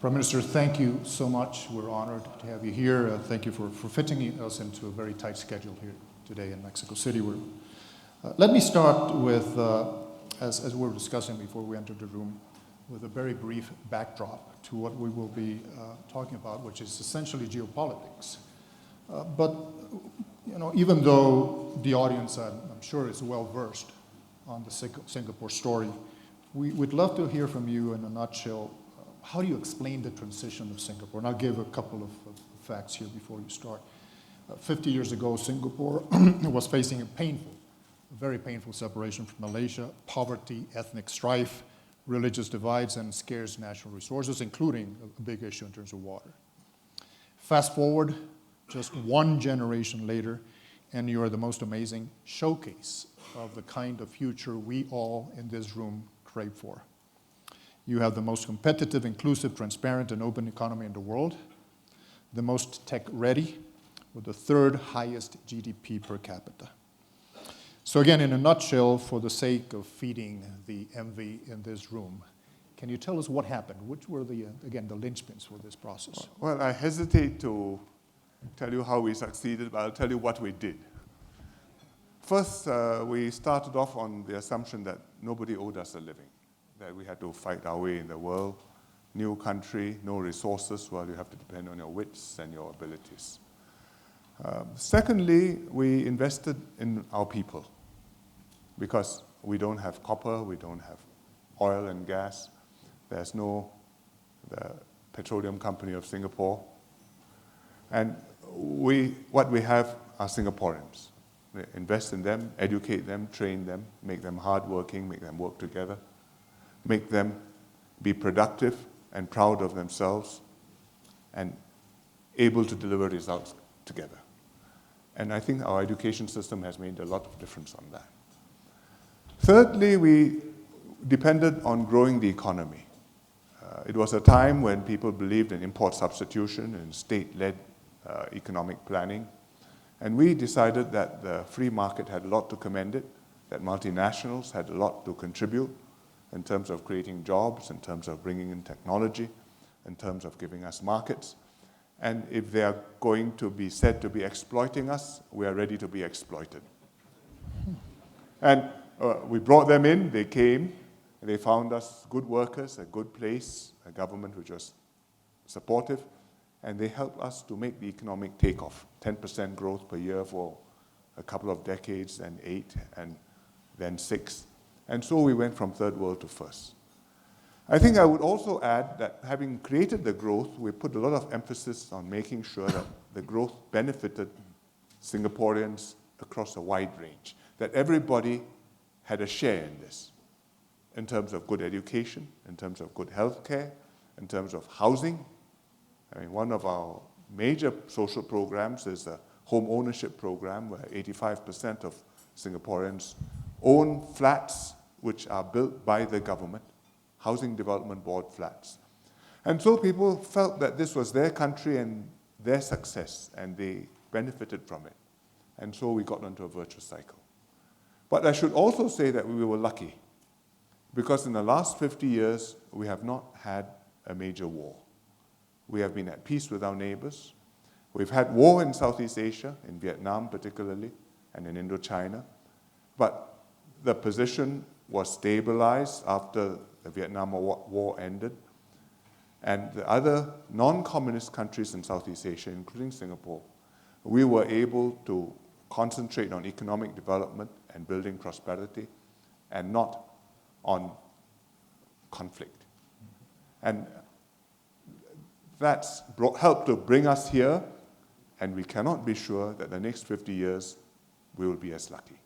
Prime Minister, thank you so much. We're honored to have you here. Thank you for fitting us into a very tight schedule here today in Mexico City. Let me start with, as we were discussing before we entered the room, with a very brief backdrop to what we will be talking about, which is essentially geopolitics. But even though the audience, I'm sure, is well versed on the Singapore story, we'd love to hear from you in a nutshell. How do you explain the transition of Singapore? And I'll give a couple of facts here before you start. 50 years ago, Singapore was facing a very painful separation from Malaysia, poverty, ethnic strife, religious divides, and scarce natural resources, including a big issue in terms of water. Fast forward just one generation later, and you are the most amazing showcase of the kind of future we all in this room crave for. You have the most competitive, inclusive, transparent, and open economy in the world, the most tech-ready, with the third highest GDP per capita. So again, in a nutshell, for the sake of feeding the envy in this room, can you tell us what happened? Which were the linchpins for this process? Well, I hesitate to tell you how we succeeded, but I'll tell you what we did. First, we started off on the assumption that nobody owed us a living, that we had to fight our way in the world. New country, no resources, well, you have to depend on your wits and your abilities. Secondly, we invested in our people because we don't have copper, we don't have oil and gas. There's the Petroleum Company of Singapore. And what we have are Singaporeans. We invest in them, educate them, train them, make them hardworking, make them work together, make them be productive and proud of themselves and able to deliver results together. And I think our education system has made a lot of difference on that. Thirdly, we depended on growing the economy. It was a time when people believed in import substitution and state-led economic planning. And we decided that the free market had a lot to commend it, that multinationals had a lot to contribute in terms of creating jobs, in terms of bringing in technology, in terms of giving us markets. And if they are going to be said to be exploiting us, we are ready to be exploited. And we brought them in, they came, and they found us good workers, a good place, a government which was supportive, and they helped us to make the economic takeoff. 10% growth per year for a couple of decades, and 8, and then 6. And so we went from third world to first. I think I would also add that having created the growth, we put a lot of emphasis on making sure that the growth benefited Singaporeans across a wide range, that everybody had a share in this, in terms of good education, in terms of good health care, in terms of housing. I mean, one of our major social programs is a home ownership program where 85% of Singaporeans own flats which are built by the government, Housing Development Board flats. And so people felt that this was their country and their success, and they benefited from it. And so we got onto a virtuous cycle. But I should also say that we were lucky, because in the last 50 years, we have not had a major war. We have been at peace with our neighbors. We've had war in Southeast Asia, in Vietnam particularly, and in Indochina. But the position was stabilized after the Vietnam War ended. And the other non-communist countries in Southeast Asia, including Singapore, we were able to concentrate on economic development and building prosperity, and not on conflict. And that's helped to bring us here, and we cannot be sure that the next 50 years we will be as lucky.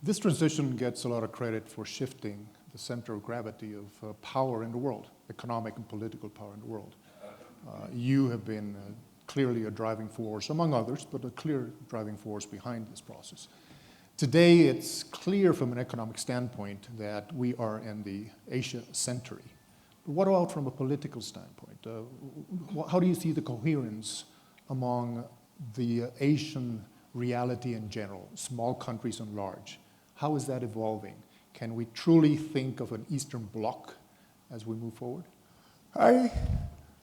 This transition gets a lot of credit for shifting the center of gravity of power in the world, economic and political power in the world. You have been clearly a driving force, among others, but a clear driving force behind this process. Today, it's clear from an economic standpoint that we are in the Asia century. But what about from a political standpoint? How do you see the coherence among the Asian reality in general, small countries and large? How is that evolving? Can we truly think of an Eastern Bloc as we move forward? I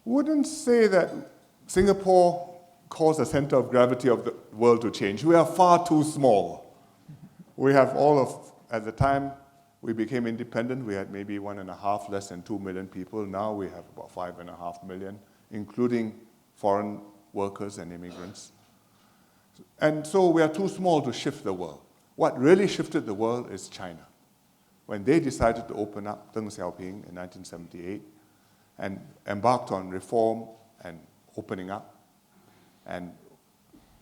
wouldn't say that Singapore caused the center of gravity of the world to change. We are far too small. We have at the time we became independent, we had maybe 1.5, less than 2 million people. Now we have about 5.5 million, including foreign workers and immigrants. And so we are too small to shift the world. What really shifted the world is China. When they decided to open up, Deng Xiaoping in 1978, and embarked on reform and opening up, and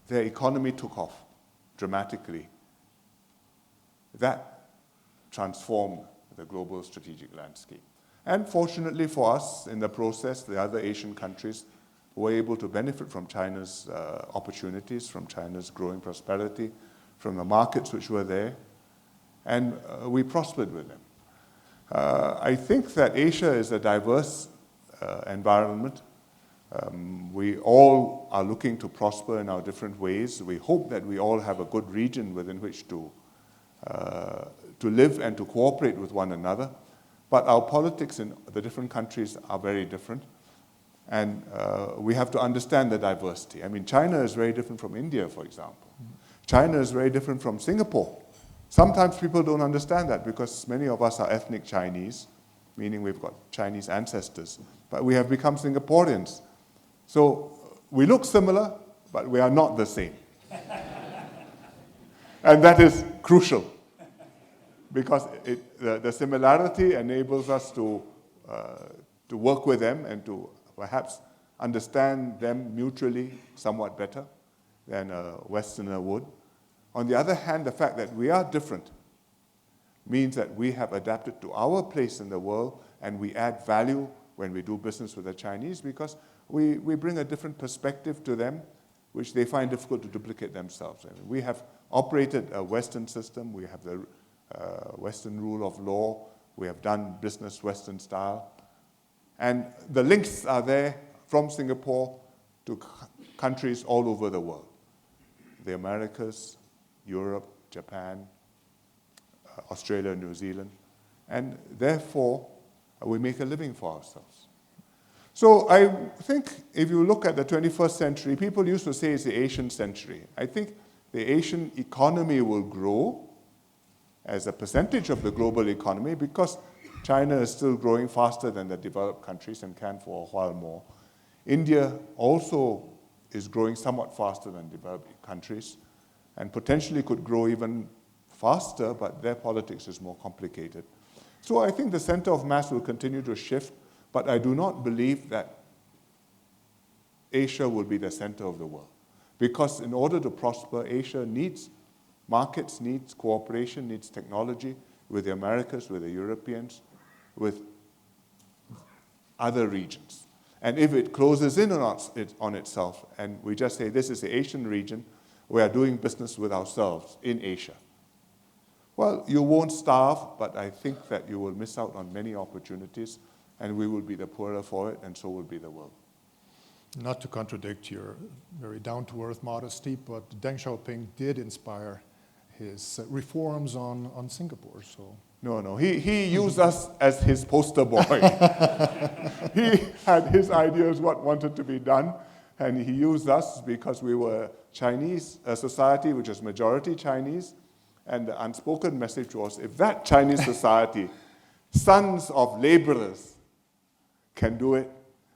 their economy took off dramatically. That transformed the global strategic landscape. And fortunately for us, in the process, the other Asian countries were able to benefit from China's opportunities, from China's growing prosperity, from the markets which were there, and we prospered with them. I think that Asia is a diverse environment. We all are looking to prosper in our different ways. We hope that we all have a good region within which to live and to cooperate with one another. But our politics in the different countries are very different. And we have to understand the diversity. I mean, China is very different from India, for example. China is very different from Singapore. Sometimes people don't understand that because many of us are ethnic Chinese, meaning we've got Chinese ancestors, but we have become Singaporeans. So we look similar, but we are not the same. And that is crucial because the similarity enables us to work with them and to perhaps understand them mutually somewhat better than a Westerner would. On the other hand, the fact that we are different means that we have adapted to our place in the world and we add value when we do business with the Chinese because we bring a different perspective to them which they find difficult to duplicate themselves. I mean, we have operated a Western system, we have the Western rule of law, we have done business Western style, and the links are there from Singapore to countries all over the world. The Americas, Europe, Japan, Australia, New Zealand, and therefore we make a living for ourselves. So I think if you look at the 21st century, people used to say it's the Asian century. I think the Asian economy will grow as a percentage of the global economy because China is still growing faster than the developed countries and can for a while more. India also is growing somewhat faster than developed countries and potentially could grow even faster, but their politics is more complicated. So I think the center of mass will continue to shift, but I do not believe that Asia will be the center of the world. Because in order to prosper, Asia needs markets, needs cooperation, needs technology with the Americas, with the Europeans, with other regions. And if it closes in on itself, and we just say this is the Asian region, we are doing business with ourselves in Asia. Well, you won't starve, but I think that you will miss out on many opportunities, and we will be the poorer for it, and so will be the world. Not to contradict your very down-to-earth modesty, but Deng Xiaoping did inspire his reforms on Singapore. So No, he used us as his poster boy. He had his ideas what wanted to be done, and he used us because we were Chinese, a society which is majority Chinese, and the unspoken message was, if that Chinese society, sons of laborers, can do it,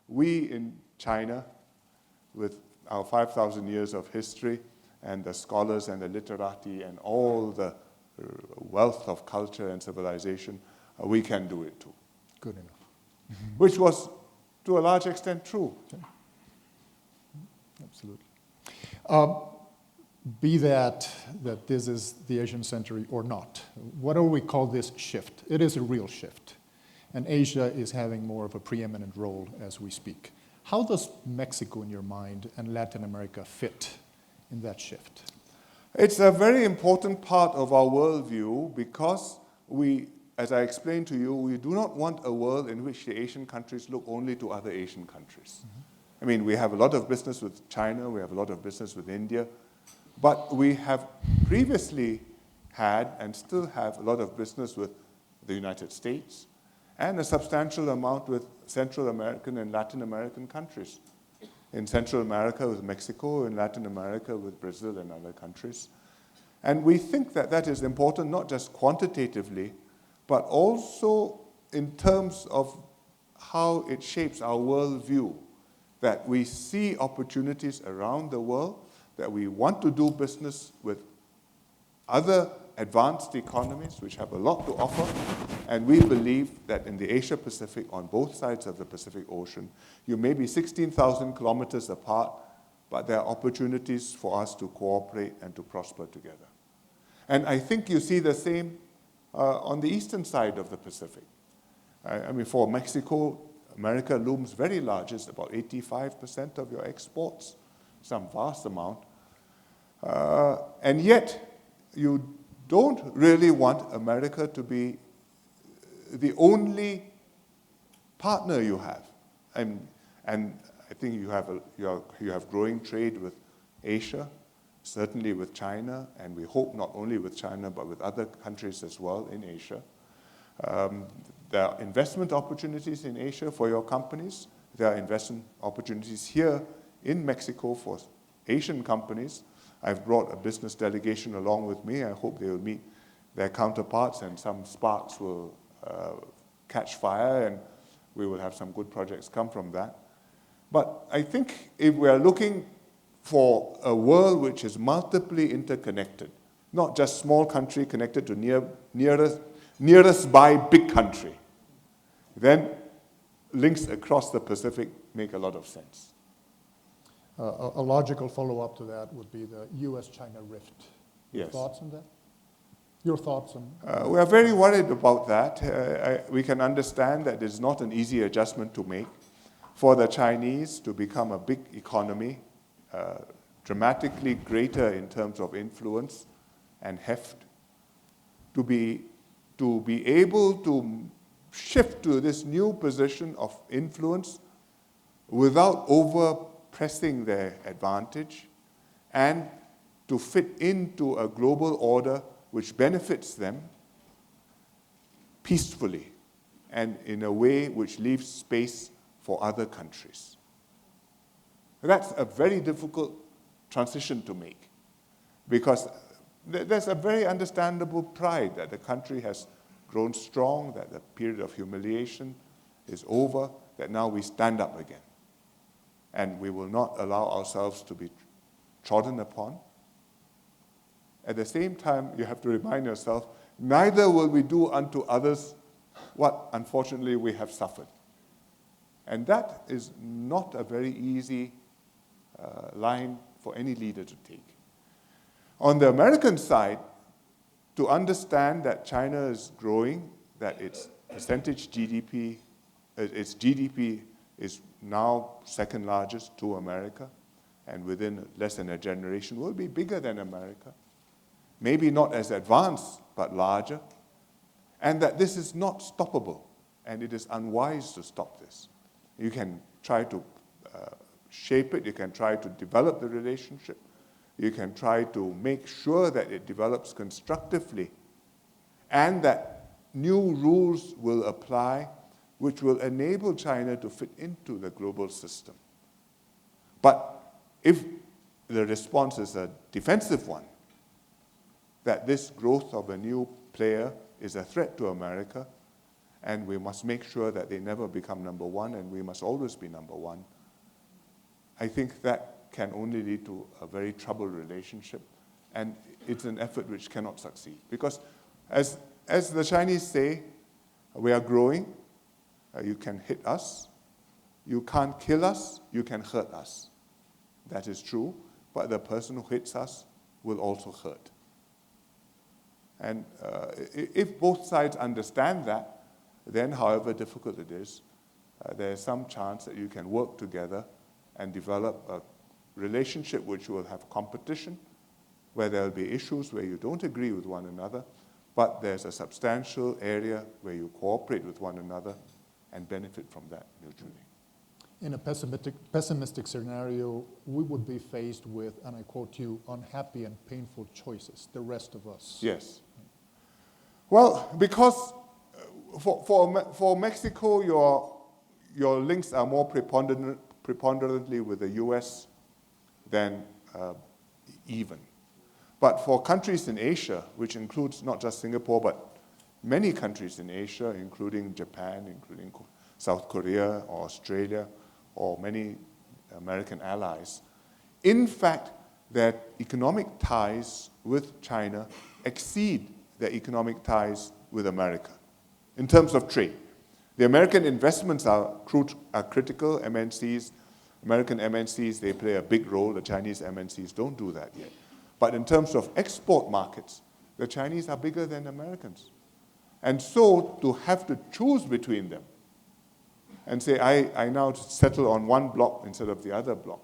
we in China, with our 5,000 years of history, and the scholars and the literati and all the wealth of culture and civilization, we can do it too. Good enough. Which was, to a large extent, true. Absolutely. Be that this is the Asian century or not, what do we call this shift? It is a real shift. And Asia is having more of a preeminent role as we speak. How does Mexico, in your mind, and Latin America fit in that shift? It's a very important part of our worldview because we, as I explained to you, we do not want a world in which the Asian countries look only to other Asian countries. I mean, we have a lot of business with China, we have a lot of business with India, but we have previously had and still have a lot of business with the United States and a substantial amount with Central American and Latin American countries. In Central America with Mexico, in Latin America with Brazil and other countries. And we think that that is important, not just quantitatively, but also in terms of how it shapes our worldview, that we see opportunities around the world, that we want to do business with other advanced economies which have a lot to offer, and we believe that in the Asia-Pacific, on both sides of the Pacific Ocean, you may be 16,000 kilometers apart, but there are opportunities for us to cooperate and to prosper together. And I think you see the same on the eastern side of the Pacific. I mean, for Mexico, America looms very large. It's about 85% of your exports, some vast amount. And yet, you don't really want America to be the only partner you have. And I think you have growing trade with Asia, certainly with China, and we hope not only with China, but with other countries as well in Asia. There are investment opportunities in Asia for your companies. There are investment opportunities here in Mexico for Asian companies. I've brought a business delegation along with me. I hope they will meet their counterparts and some sparks will catch fire and we will have some good projects come from that. But I think if we are looking for a world which is multiply interconnected, not just small country connected to nearest by big country, then links across the Pacific make a lot of sense. A logical follow-up to that would be the US-China rift. Your Yes. thoughts on that? Your thoughts on We are very worried about that. We can understand that it's not an easy adjustment to make. For the Chinese to become a big economy, dramatically greater in terms of influence and heft, to be able to shift to this new position of influence without over-pressing their advantage and to fit into a global order which benefits them peacefully and in a way which leaves space for other countries. That's a very difficult transition to make because there's a very understandable pride that the country has grown strong, that the period of humiliation is over, that now we stand up again. And we will not allow ourselves to be trodden upon. At the same time, you have to remind yourself, neither will we do unto others what, unfortunately, we have suffered. And that is not a very easy line for any leader to take. On the American side, to understand that China is growing, that its percentage GDP, its GDP is now second largest to America, and within less than a generation will be bigger than America. Maybe not as advanced, but larger, and that this is not stoppable, and it is unwise to stop this. You can try to shape it, you can try to develop the relationship, you can try to make sure that it develops constructively, and that new rules will apply which will enable China to fit into the global system. But if the response is a defensive one, that this growth of a new player is a threat to America, and we must make sure that they never become number one, and we must always be number one, I think that can only lead to a very troubled relationship, and it's an effort which cannot succeed. Because as the Chinese say, we are growing, you can hit us, you can't kill us, you can hurt us. That is true, but the person who hits us will also hurt. And if both sides understand that, then however difficult it is, there is some chance that you can work together and develop a relationship which will have competition, where there will be issues where you don't agree with one another, but there's a substantial area where you cooperate with one another and benefit from that mutually. In a pessimistic scenario, we would be faced with, and I quote you, unhappy and painful choices, the rest of us. Yes. Well, because For Mexico, your links are more preponderantly with the US than even. But for countries in Asia, which includes not just Singapore, but many countries in Asia, including Japan, including South Korea or Australia, or many American allies, in fact, their economic ties with China exceed their economic ties with America in terms of trade. The American investments are critical. MNCs, American MNCs, they play a big role. The Chinese MNCs don't do that yet. But in terms of export markets, the Chinese are bigger than Americans. And so to have to choose between them and say, I now settle on one block instead of the other block,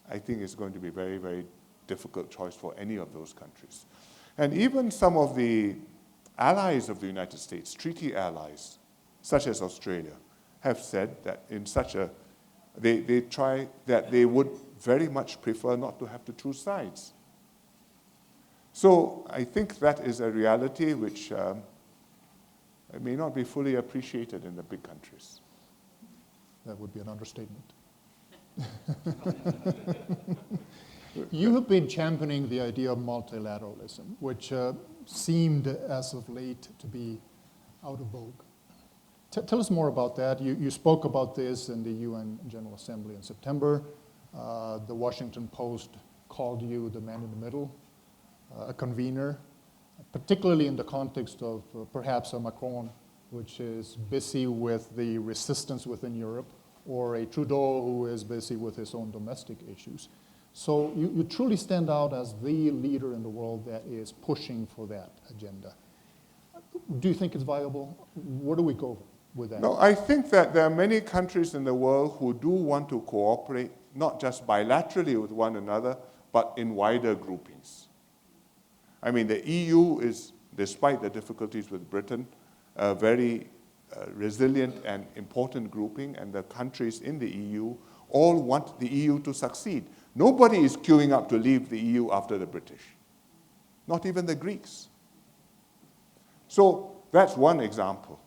I think it's going to be a very, very difficult choice for any of those countries. And even some of the allies of the United States, treaty allies, such as Australia, have said that in such a, they would very much prefer not to have to choose sides. So I think that is a reality which may not be fully appreciated in the big countries. That would be an understatement. You have been championing the idea of multilateralism, which seemed as of late to be out of vogue. Tell us more about that. You spoke about this in the UN General Assembly in September. The Washington Post called you the man in the middle, a convener, particularly in the context of perhaps a Macron, which is busy with the resistance within Europe, or a Trudeau who is busy with his own domestic issues. So you truly stand out as the leader in the world that is pushing for that agenda. Do you think it's viable? Where do we go with that? No, I think that there are many countries in the world who do want to cooperate, not just bilaterally with one another, but in wider groupings. I mean, the EU is, despite the difficulties with Britain, a very resilient and important grouping, and the countries in the EU all want the EU to succeed. Nobody is queuing up to leave the EU after the British, not even the Greeks. So that's one example.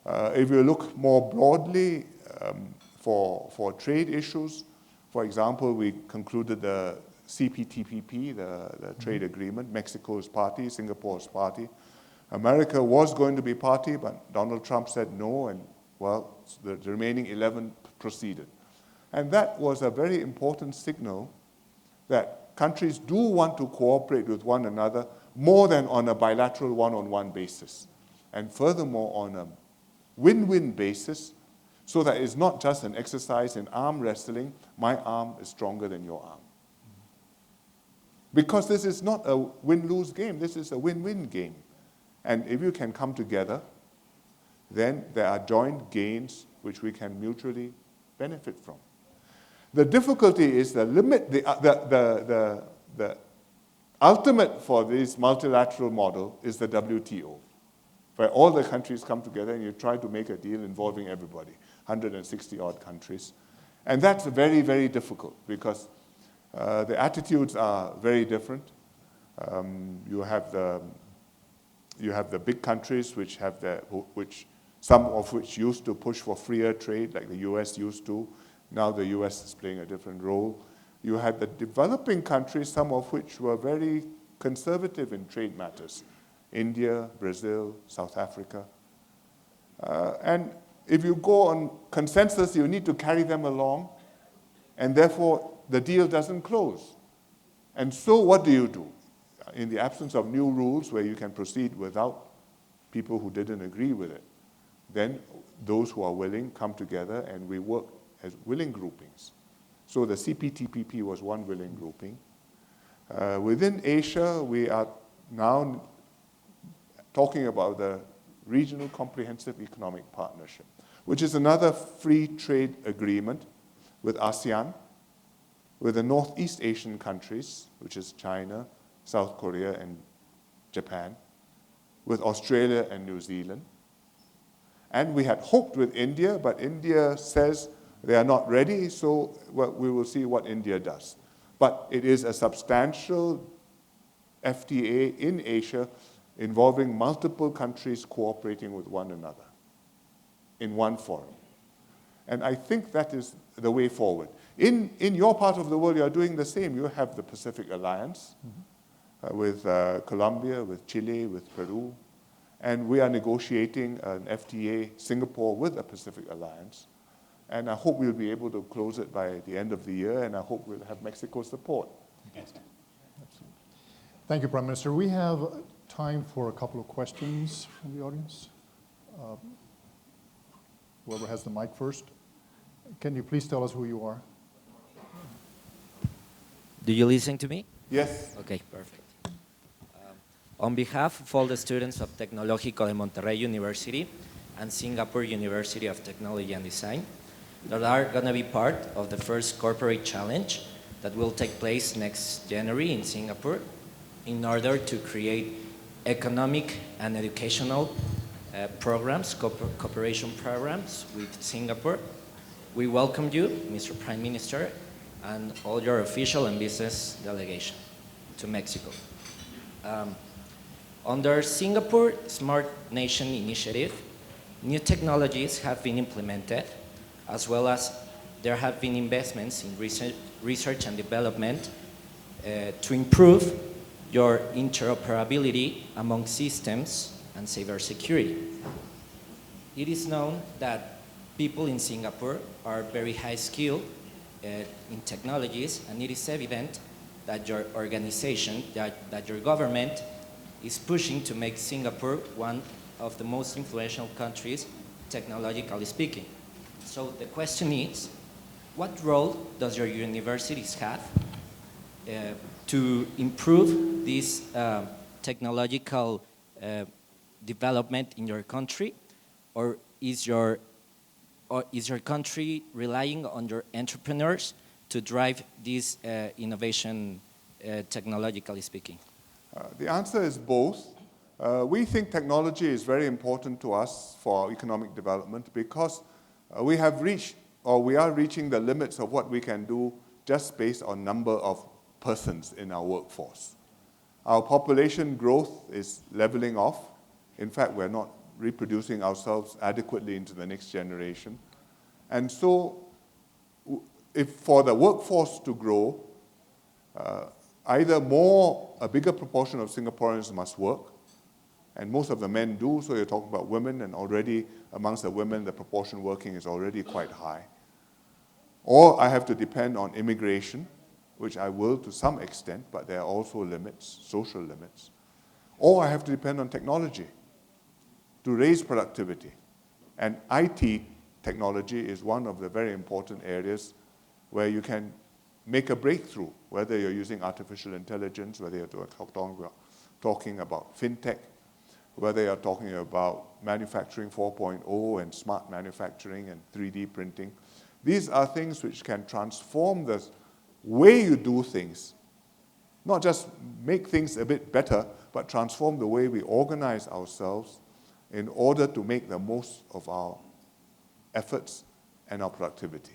If you look more broadly for trade issues, for example, we concluded the CPTPP, the trade agreement. Mexico is party, Singapore is party. America was going to be party, but Donald Trump said no, and well, the remaining 11 proceeded. And that was a very important signal that countries do want to cooperate with one another more than on a bilateral one-on-one basis. And furthermore, on a win-win basis, so that it's not just an exercise in arm wrestling, my arm is stronger than your arm. Because this is not a win-lose game, this is a win-win game. And if you can come together, then there are joint gains which we can mutually benefit from. The difficulty is the limit, the ultimate for this multilateral model is the WTO, where all the countries come together and you try to make a deal involving everybody, 160 odd countries. And that's very, very difficult because the attitudes are very different. You have the big countries which some of which used to push for freer trade, like the US used to. Now the US is playing a different role. You had the developing countries, some of which were very conservative in trade matters. India, Brazil, South Africa. And if you go on consensus, you need to carry them along, and therefore the deal doesn't close. And so what do you do? In the absence of new rules where you can proceed without people who didn't agree with it, then those who are willing come together and we work as willing groupings. So the CPTPP was one willing grouping. Within Asia, we are now talking about the Regional Comprehensive Economic Partnership, which is another free trade agreement with ASEAN, with the Northeast Asian countries, which is China, South Korea, and Japan, with Australia and New Zealand. And we had hoped with India, but India says they are not ready, so we will see what India does. But it is a substantial FTA in Asia involving multiple countries cooperating with one another in one forum. And I think that is the way forward. In your part of the world, you're doing the same. You have the Pacific Alliance with Colombia, with Chile, with Peru. And we are negotiating an FTA Singapore with the Pacific Alliance. And I hope we'll be able to close it by the end of the year, and I hope we'll have Mexico's support. Absolutely. Thank you, Prime Minister. We have time for a couple of questions from the audience. Whoever has the mic first. Can you please tell us who you are? Do you listen to me? Yes. Okay, perfect. On behalf of all the students of Tecnológico de Monterrey University and Singapore University of Technology and Design that are going to be part of the first corporate challenge that will take place next January in Singapore in order to create economic and educational programs, cooperation programs with Singapore. We welcome you, Mr. Prime Minister, and all your official and business delegation to Mexico. Under Singapore Smart Nation Initiative, new technologies have been implemented, as well as there have been investments in research and development to improve your interoperability among systems and cybersecurity. It is known that people in Singapore are very high skilled in technologies, and it is evident that your organization, that your government is pushing to make Singapore one of the most influential countries, technologically speaking. So the question is, what role does your universities have to improve this technological development in your country, or is your country relying on your entrepreneurs to drive this innovation, technologically speaking? The answer is both. We think technology is very important to us for our economic development because we have reached, or we are reaching the limits of what we can do just based on number of persons in our workforce. Our population growth is leveling off. In fact, we're not reproducing ourselves adequately into the next generation. And so if for the workforce to grow, either a bigger proportion of Singaporeans must work, and most of the men do, so you're talking about women, and already amongst the women, the proportion working is already quite high. Or I have to depend on immigration, which I will to some extent, but there are also limits, social limits. Or I have to depend on technology to raise productivity. And IT technology is one of the very important areas where you can make a breakthrough, whether you're using artificial intelligence, whether you're talking about fintech, whether you're talking about manufacturing 4.0 and smart manufacturing and 3D printing. These are things which can transform the way you do things, not just make things a bit better, but transform the way we organize ourselves in order to make the most of our efforts and our productivity.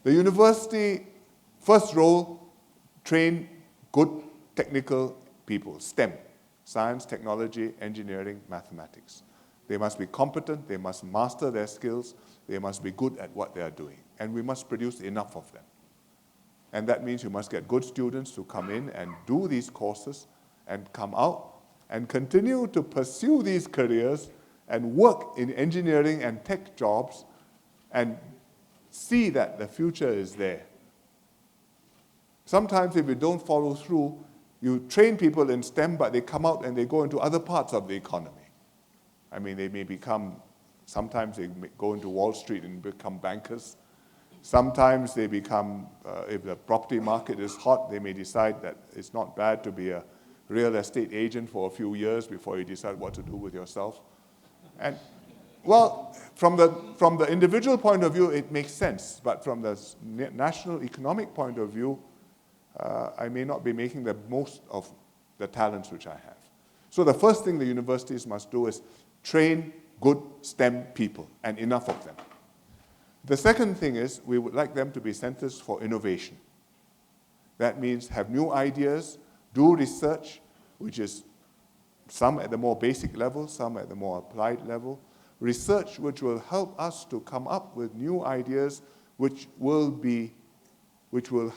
The university first role, train good technical people, STEM, science, technology, engineering, mathematics. They must be competent, they must master their skills, they must be good at what they are doing, and we must produce enough of them. And that means you must get good students to come in and do these courses and come out and continue to pursue these careers and work in engineering and tech jobs and see that the future is there. Sometimes if you don't follow through, you train people in STEM, but they come out and they go into other parts of the economy. I mean, they may become, sometimes they go into Wall Street and become bankers. Sometimes they become, if the property market is hot, they may decide that it's not bad to be a real estate agent for a few years before you decide what to do with yourself. And, well, from the individual point of view, it makes sense. But from the national economic point of view, I may not be making the most of the talents which I have. So the first thing the universities must do is train good STEM people, and enough of them. The second thing is we would like them to be centers for innovation. That means have new ideas, do research, which is some at the more basic level, some at the more applied level. Research which will help us to come up with new ideas which will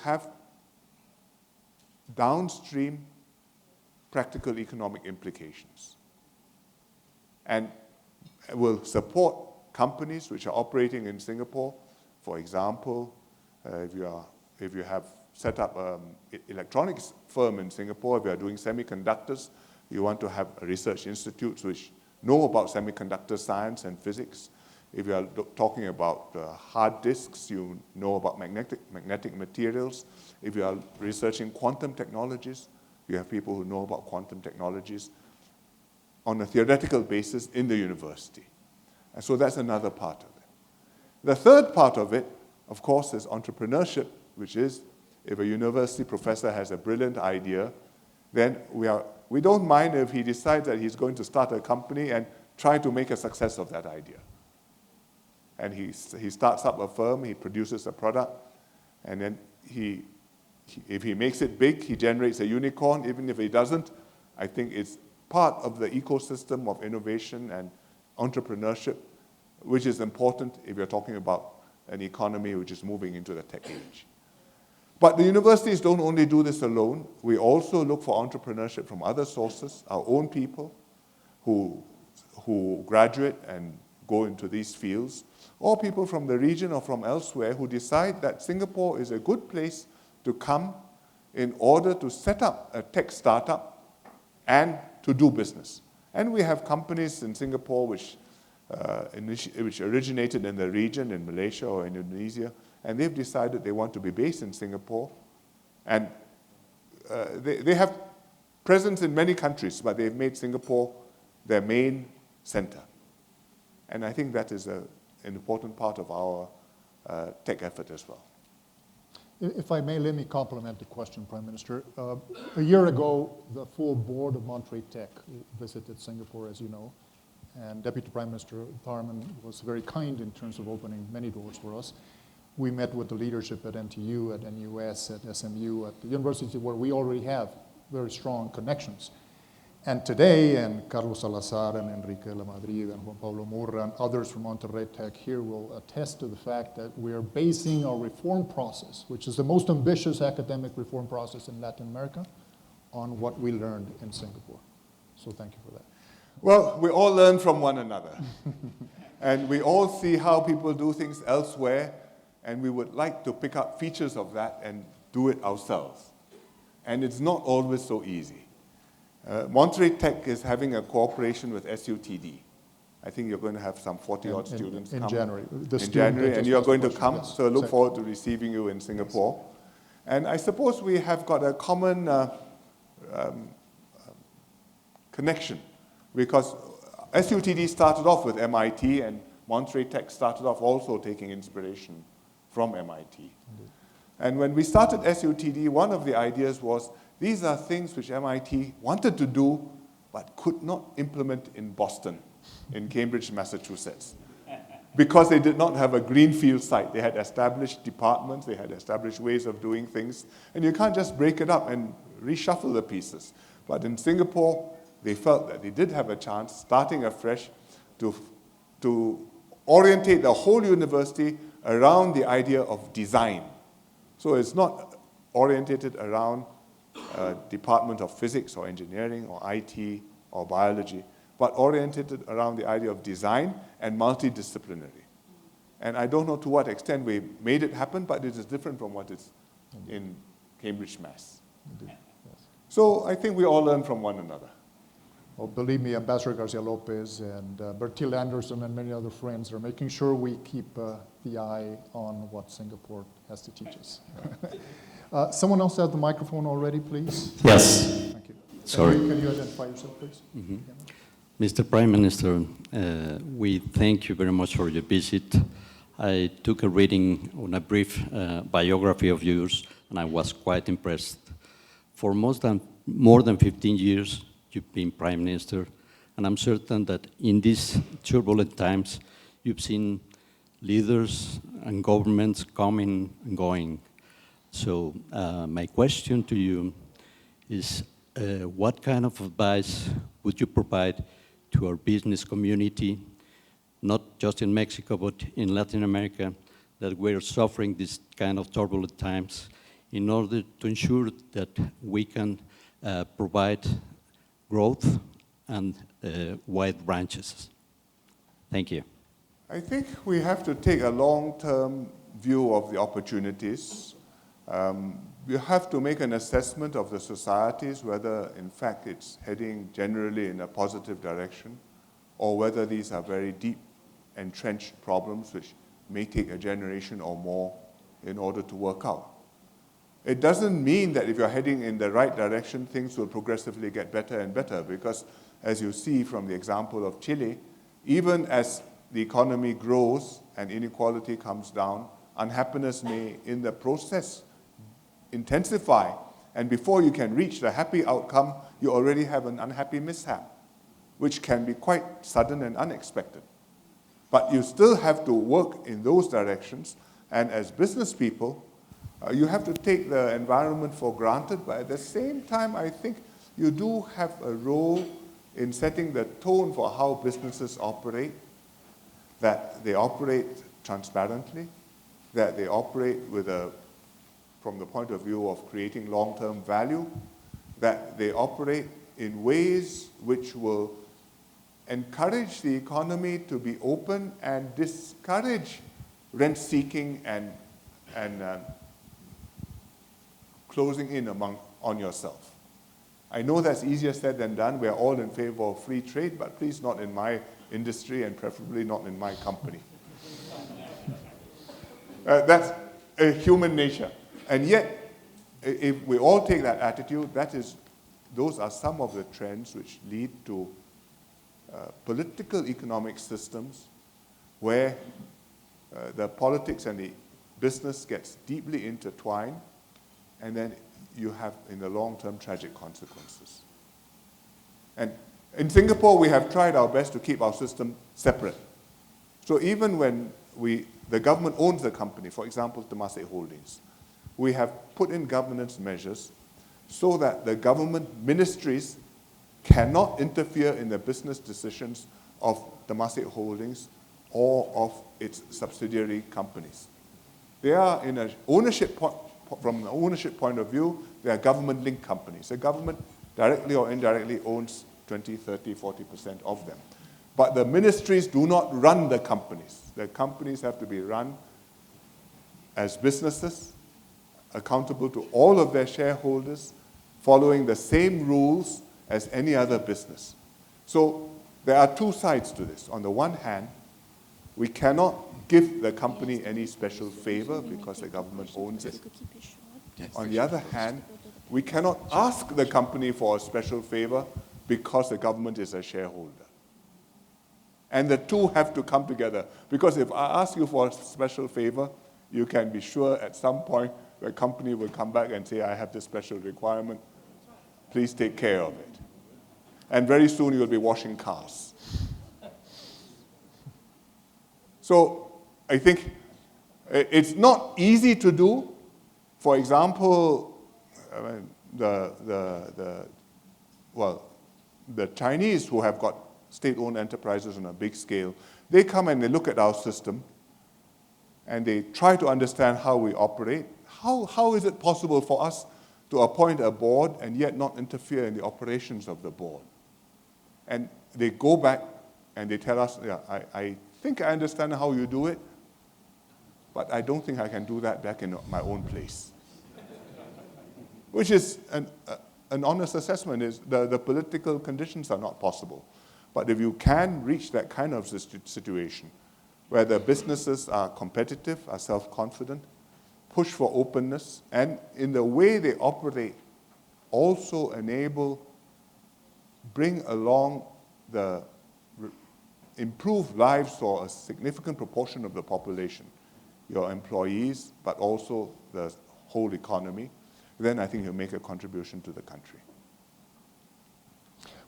have downstream practical economic implications and will support companies which are operating in Singapore. For example, if you have set up an electronics firm in Singapore, if you are doing semiconductors, you want to have research institutes which know about semiconductor science and physics. If you are talking about hard disks, you know about magnetic materials. If you are researching quantum technologies, you have people who know about quantum technologies on a theoretical basis in the university. And so that's another part of it. The third part of it, of course, is entrepreneurship, which is if a university professor has a brilliant idea, then we don't mind if he decides that he's going to start a company and try to make a success of that idea. And he starts up a firm, he produces a product, and then if he makes it big, he generates a unicorn. Even if he doesn't, I think it's part of the ecosystem of innovation and entrepreneurship, which is important if you're talking about an economy which is moving into the tech age. But the universities don't only do this alone. We also look for entrepreneurship from other sources, our own people who graduate and go into these fields, or people from the region or from elsewhere who decide that Singapore is a good place to come in order to set up a tech startup and to do business. And we have companies in Singapore which originated in the region, in Malaysia or Indonesia, and they've decided they want to be based in Singapore. And they have presence in many countries, but they've made Singapore their main center. And I think that is an important part of our tech effort as well. If I may, let me complement the question, Prime Minister. A year ago, the full board of Monterrey Tech visited Singapore, as you know, and Deputy Prime Minister Tharman was very kind in terms of opening many doors for us. We met with the leadership at NTU, at NUS, at SMU, at the university where we already have very strong connections. And today, and Carlos Salazar and Enrique La Madrid and Juan Pablo Murra and others from Monterrey Tech here will attest to the fact that we are basing our reform process, which is the most ambitious academic reform process in Latin America, on what we learned in Singapore. So thank you for that. Well, we all learn from one another. And we all see how people do things elsewhere, and we would like to pick up features of that and do it ourselves. And it's not always so easy. Monterrey Tech is having a cooperation with SUTD. I think you're going to have some 40-odd students come. In January. In January, and you're going to come, yes. so I look forward to receiving you in Singapore. Yes. And I suppose we have got a common connection, because SUTD started off with MIT, and Monterrey Tech started off also taking inspiration from MIT. Indeed. And when we started SUTD, one of the ideas was, these are things which MIT wanted to do, but could not implement in Boston, in Cambridge, Massachusetts, because they did not have a greenfield site. They had established departments, they had established ways of doing things, and you can't just break it up and reshuffle the pieces. But in Singapore, they felt that they did have a chance, starting afresh, to orientate the whole university around the idea of design. So it's not orientated around Department of Physics or Engineering or IT or Biology, but oriented around the idea of design and multidisciplinary. And I don't know to what extent we made it happen, but it is different from what is in Cambridge, Mass. Indeed. Yes. So I think we all learn from one another. Well, believe me, Ambassador Garcia López and Bertil Anderson and many other friends are making sure we keep the eye on what Singapore has to teach us. Someone else have the microphone already, please? Yes. Thank you. Sorry. Can you identify yourself, please? Mm-hmm. Mr. Prime Minister, we thank you very much for your visit. I took a reading on a brief biography of yours, and I was quite impressed. For more than 15 years, you've been Prime Minister, and I'm certain that in these turbulent times, you've seen leaders and governments coming and going. So my question to you is, what kind of advice would you provide to our business community, not just in Mexico, but in Latin America, that we're suffering this kind of turbulent times, in order to ensure that we can provide growth and wide branches? Thank you. I think we have to take a long-term view of the opportunities. You have to make an assessment of the societies, whether in fact it's heading generally in a positive direction, or whether these are very deep, entrenched problems which may take a generation or more in order to work out. It doesn't mean that if you're heading in the right direction, things will progressively get better and better, because as you see from the example of Chile, even as the economy grows and inequality comes down, unhappiness may, in the process, intensify. And before you can reach the happy outcome, you already have an unhappy mishap, which can be quite sudden and unexpected. But you still have to work in those directions. And as business people, you have to take the environment for granted. But at the same time, I think you do have a role in setting the tone for how businesses operate, that they operate transparently, that they operate from the point of view of creating long-term value, that they operate in ways which will encourage the economy to be open and discourage rent-seeking and closing in on yourself. I know that's easier said than done. We're all in favor of free trade, but please not in my industry and preferably not in my company. That's a human nature. And yet, if we all take that attitude, those are some of the trends which lead to political economic systems where the politics and the business gets deeply intertwined, and then you have, in the long term, tragic consequences. And in Singapore, we have tried our best to keep our system separate. So even when the government owns the company, for example, Temasek Holdings, we have put in governance measures so that the government ministries cannot interfere in the business decisions of Temasek Holdings or of its subsidiary companies. They are in an ownership from an ownership point of view, they are government-linked companies. The government directly or indirectly owns 20, 30, 40% of them. But the ministries do not run the companies. The companies have to be run as businesses, accountable to all of their shareholders, following the same rules as any other business. So there are two sides to this. On the one hand, we cannot give the company any special favor because the government owns it. On the other hand, we cannot ask the company for a special favor because the government is a shareholder. And the two have to come together, because if I ask you for a special favor, you can be sure at some point the company will come back and say, I have this special requirement, please take care of it. And very soon you'll be washing cars. So I think it's not easy to do. For example, the Chinese who have got state-owned enterprises on a big scale, they come and they look at our system and they try to understand how we operate. How is it possible for us to appoint a board and yet not interfere in the operations of the board? And they go back and they tell us, yeah, I think I understand how you do it, but I don't think I can do that back in my own place. Which is an honest assessment, is the political conditions are not possible. But if you can reach that kind of situation where the businesses are competitive, are self-confident, push for openness, and in the way they operate also bring along the improved lives for a significant proportion of the population, your employees, but also the whole economy, then I think you'll make a contribution to the country.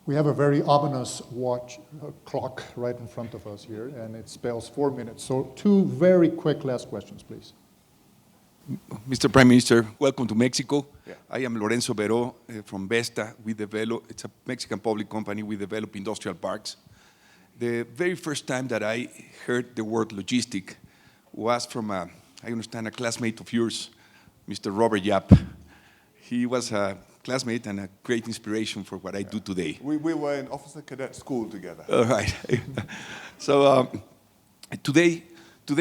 We have a very ominous clock right in front of us here, and it spells 4 minutes. So 2 very quick last questions, please. Mr. Prime Minister, welcome to Mexico. Yeah. I am Lorenzo Beró from Vesta. It's a Mexican public company. We develop industrial parks. The very first time that I heard the word logistic was from, I understand, a classmate of yours, Mr. Robert Yap. He was a classmate and a great inspiration for what I do today. We were in officer cadet school together. All right. So today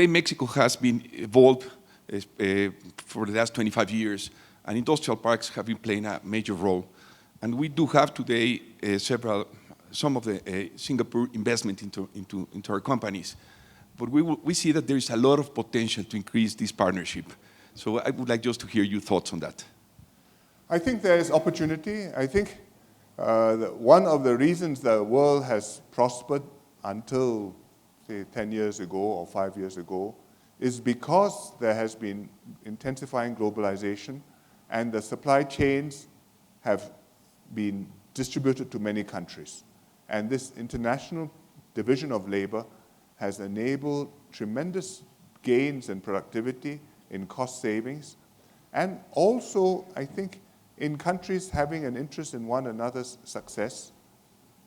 Mexico has been evolved for the last 25 years, and industrial parks have been playing a major role. And we do have today some of the Singapore investment into our companies. But we see that there is a lot of potential to increase this partnership. So I would like just to hear your thoughts on that. I think there is opportunity. I think that one of the reasons the world has prospered until, say, 10 years ago or 5 years ago is because there has been intensifying globalization and the supply chains have been distributed to many countries. And this international division of labor has enabled tremendous gains in productivity, in cost savings, and also, I think, in countries having an interest in one another's success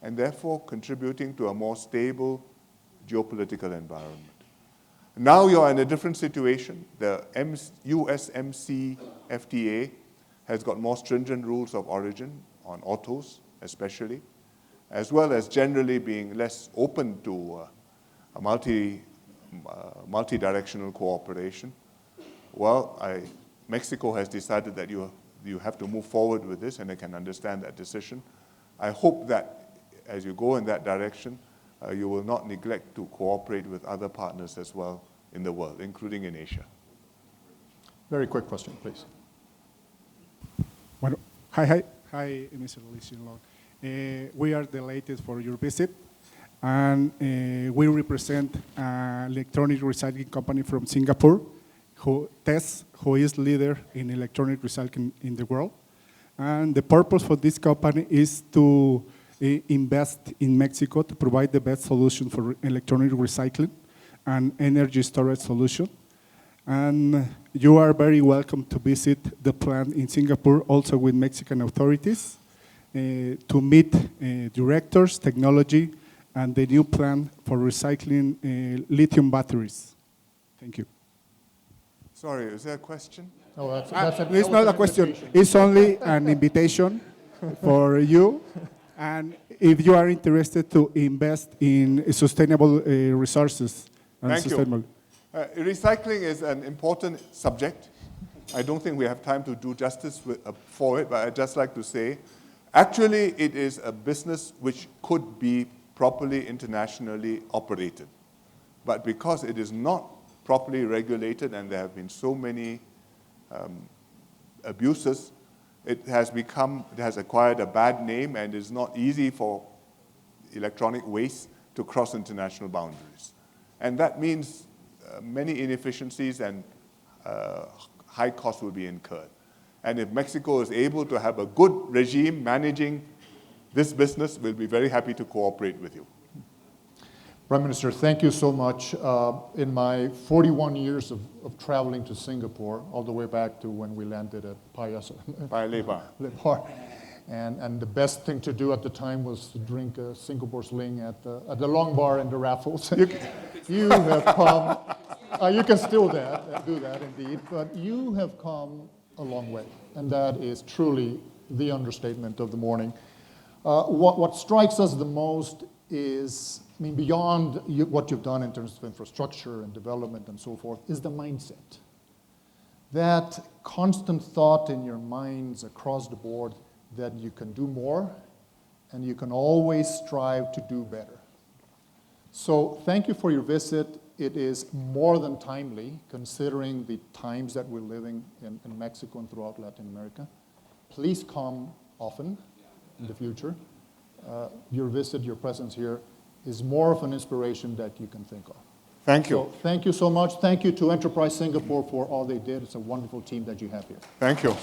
and therefore contributing to a more stable geopolitical environment. Now you're in a different situation. The USMC FTA has got more stringent rules of origin on autos especially, as well as generally being less open to a multi-directional cooperation. Well, Mexico has decided that you have to move forward with this, and I can understand that decision. I hope that as you go in that direction, you will not neglect to cooperate with other partners as well in the world, including in Asia. Very quick question, please. Well, hi, Mr. Lee Hsien Loong. We are delighted for your visit, and we represent an electronic recycling company from Singapore, who is leader in electronic recycling in the world. And the purpose for this company is to invest in Mexico to provide the best solution for electronic recycling and energy storage solution. And you are very welcome to visit the plant in Singapore, also with Mexican authorities, to meet directors, technology, and the new plan for recycling lithium batteries. Thank you. Sorry, is there a question? Oh, It's not a question. It's only an invitation for you. And if you are interested to invest in sustainable resources. And Thank you. sustainable. Recycling is an important subject. I don't think we have time to do justice for it, but I'd just like to say, actually, it is a business which could be properly internationally operated. But because it is not properly regulated and there have been so many abuses, it has acquired a bad name and is not easy for electronic waste to cross international boundaries. And that means many inefficiencies and high costs will be incurred. And if Mexico is able to have a good regime managing this business, we'll be very happy to cooperate with you. Prime Minister, thank you so much. In my 41 years of traveling to Singapore, all the way back to when we landed at Paya Lebar, and the best thing to do at the time was to drink Singapore's Ling at the Long Bar and the Raffles. You have come, you can still do that indeed, but you have come a long way, and that is truly the understatement of the morning. What strikes us the most is, beyond what you've done in terms of infrastructure and development and so forth, is the mindset. That constant thought in your minds across the board that you can do more and you can always strive to do better. So thank you for your visit. It is more than timely considering the times that we're living in Mexico and throughout Latin America. Please come often in the future. Your visit, your presence here is more of an inspiration that you can think of. Thank you. So thank you so much. Thank you to Enterprise Singapore for all they did. It's a wonderful team that you have here. Thank you.